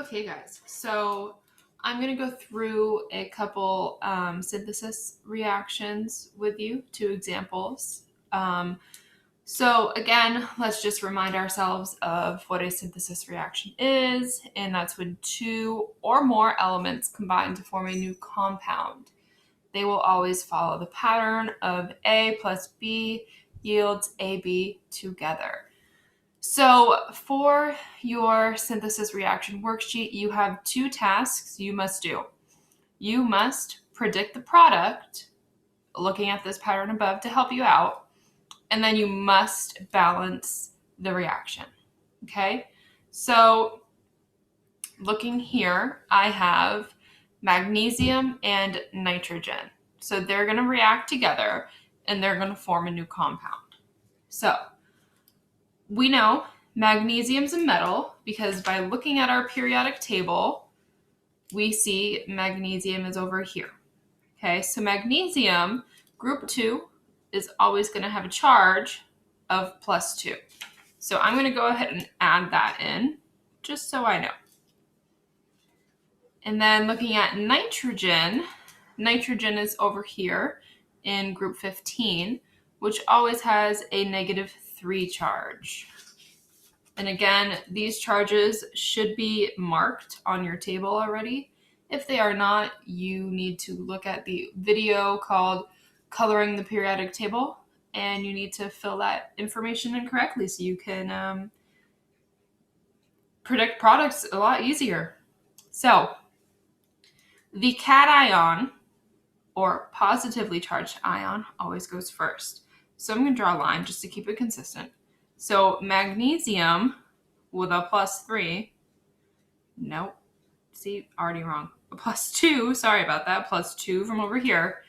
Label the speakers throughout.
Speaker 1: Okay, guys, so I'm going to go through a couple synthesis reactions with you, two examples. So again, let's just remind ourselves of what a synthesis reaction is, and that's when two or more elements combine to form a new compound. They will always follow the pattern of A plus B yields AB together. So for your synthesis reaction worksheet, you have two tasks you must do. You must predict the product, looking at this pattern above to help you out, and then you must balance the reaction. Okay? So looking here, I have magnesium and nitrogen. So they're going to react together and they're going to form a new compound. So we know magnesium's a metal because by looking at our periodic table, we see magnesium is over here. Okay, so magnesium, group 2, is always going to have a charge of +2. So I'm going to go ahead and add that in, just so I know. And then looking at nitrogen, nitrogen is over here in group 15, which always has a -3 charge. And again, these charges should be marked on your table already. If they are not, you need to look at the video called Coloring the Periodic Table, and you need to fill that information in correctly so you can predict products a lot easier. So the cation, or positively charged ion, always goes first. So I'm going to draw a line just to keep it consistent. So magnesium with a +3, nope, see, already wrong. A +2, sorry about that, +2 from over here.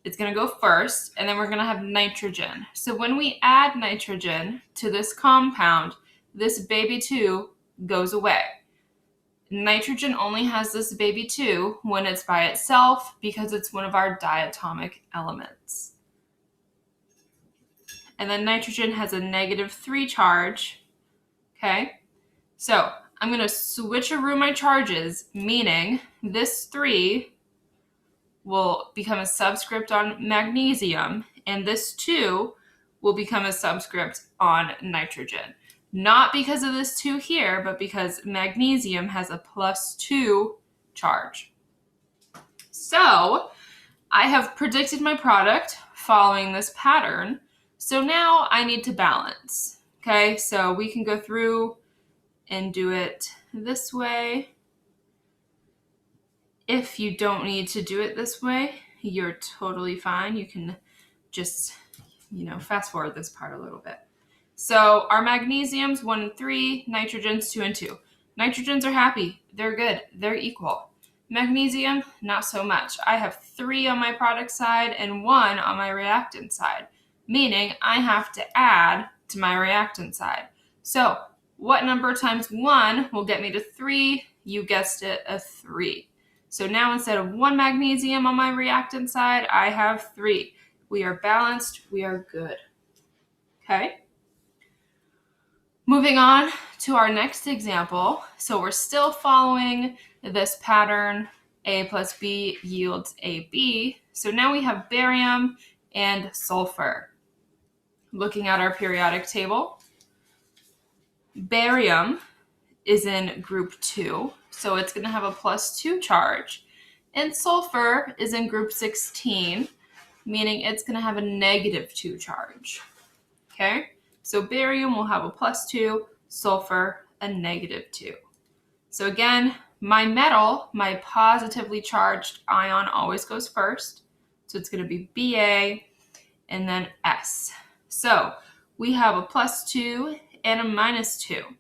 Speaker 1: It's going to go first, and then we're going to have nitrogen. So when we add nitrogen to this compound, this baby 2 goes away. Nitrogen only has this baby 2 when it's by itself because it's one of our diatomic elements. And then nitrogen has a -3 charge, okay? So I'm going to switcheroo my charges, meaning this 3 will become a subscript on magnesium, and this 2 will become a subscript on nitrogen. Not because of this 2 here, but because magnesium has a +2 charge. So I have predicted my product following this pattern. So now I need to balance, okay? So we can go through and do it this way. If you don't need to do it this way, you're totally fine. You can just, fast forward this part a little bit. So our magnesium's 1 and 3, nitrogen's 2 and 2. Nitrogens are happy. They're good. They're equal. Magnesium, not so much. I have 3 on my product side and 1 on my reactant side, meaning I have to add to my reactant side. So what number times 1 will get me to 3? You guessed it, a 3. So now instead of 1 magnesium on my reactant side, I have 3. We are balanced. We are good. Okay? Moving on to our next example. So we're still following this pattern, A plus B yields AB. So now we have barium and sulfur. Looking at our periodic table, barium is in group 2, so it's going to have a +2 charge. And sulfur is in group 16, meaning it's going to have a -2 charge. Okay? So barium will have a +2, sulfur a -2. So again, my metal, my positively charged ion always goes first. So it's going to be Ba and then S. So we have a +2 and a -2.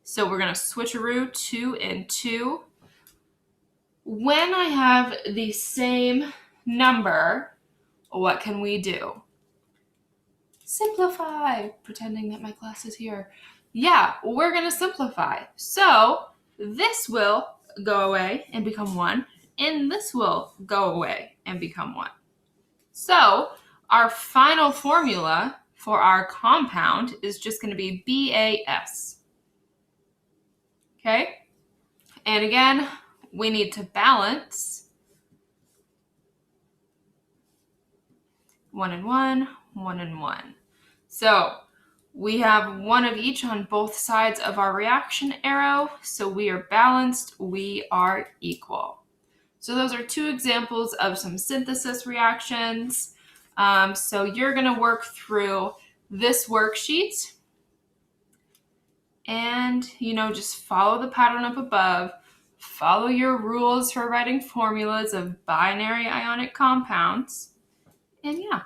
Speaker 1: So we're going to switcheroo 2 and 2. When I have the same number, what can we do? Simplify, pretending that my class is here. Yeah, we're going to simplify. So this will go away and become 1, and this will go away and become 1. So our final formula for our compound is just going to be BAS. Okay? And again, we need to balance 1 and 1, 1 and 1. So we have one of each on both sides of our reaction arrow. So we are balanced, we are equal. So those are two examples of some synthesis reactions. So you're going to work through this worksheet and, just follow the pattern up above. Follow your rules for writing formulas of binary ionic compounds. And yeah,